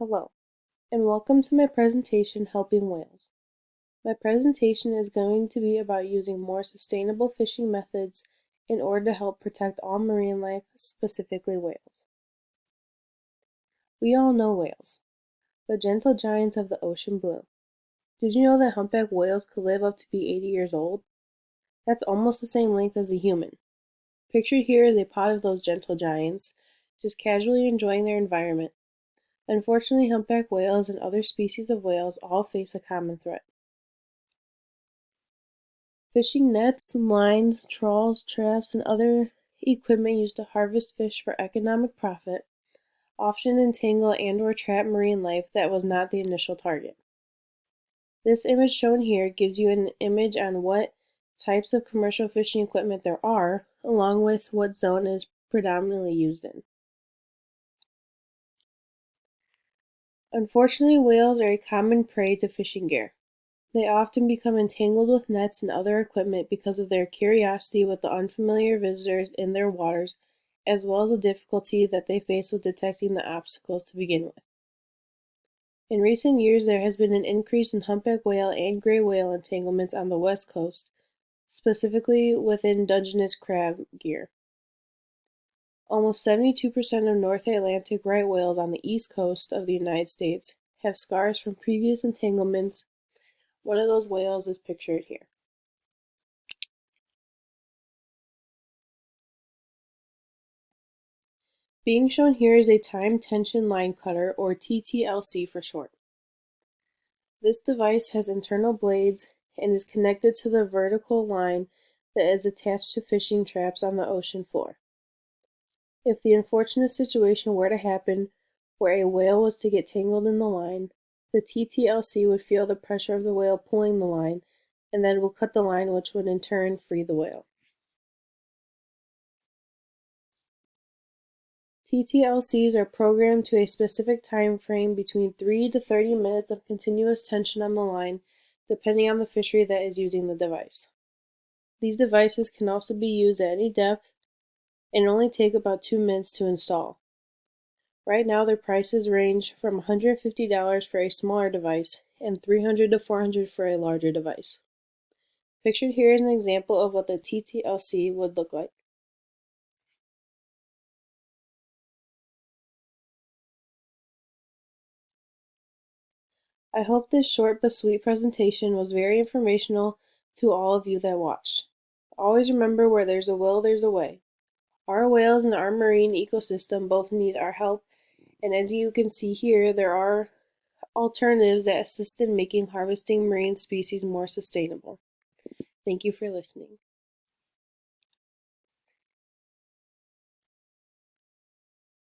Hello, and welcome to my presentation, Helping Whales. My presentation is going to be about using more sustainable fishing methods in order to help protect all marine life, specifically whales. We all know whales, the gentle giants of the ocean blue. Did you know that humpback whales could live up to be 80 years old? That's almost the same length as a human. Pictured here is a pod of those gentle giants, just casually enjoying their environment. Unfortunately, humpback whales and other species of whales all face a common threat. Fishing nets, lines, trawls, traps, and other equipment used to harvest fish for economic profit often entangle and/or trap marine life that was not the initial target. This image shown here gives you an image on what types of commercial fishing equipment there are, along with what zone it is predominantly used in. Unfortunately, whales are a common prey to fishing gear. They often become entangled with nets and other equipment because of their curiosity with the unfamiliar visitors in their waters, as well as the difficulty that they face with detecting the obstacles to begin with. In recent years, there has been an increase in humpback whale and gray whale entanglements on the west coast, specifically within Dungeness crab gear. Almost 72% of North Atlantic right whales on the east coast of the United States have scars from previous entanglements. One of those whales is pictured here. Being shown here is a time tension line cutter, or TTLC for short. This device has internal blades and is connected to the vertical line that is attached to fishing traps on the ocean floor. If the unfortunate situation were to happen where a whale was to get tangled in the line, the TTLC would feel the pressure of the whale pulling the line, and then will cut the line, which would in turn free the whale. TTLCs are programmed to a specific time frame between 3 to 30 minutes of continuous tension on the line, depending on the fishery that is using the device. These devices can also be used at any depth and only take about 2 minutes to install. Right now, their prices range from $150 for a smaller device and $300 to $400 for a larger device. Pictured here is an example of what the TTLC would look like. I hope this short but sweet presentation was very informational to all of you that watched. Always remember, where there's a will, there's a way. Our whales and our marine ecosystem both need our help, and as you can see here, there are alternatives that assist in making harvesting marine species more sustainable. Thank you for listening.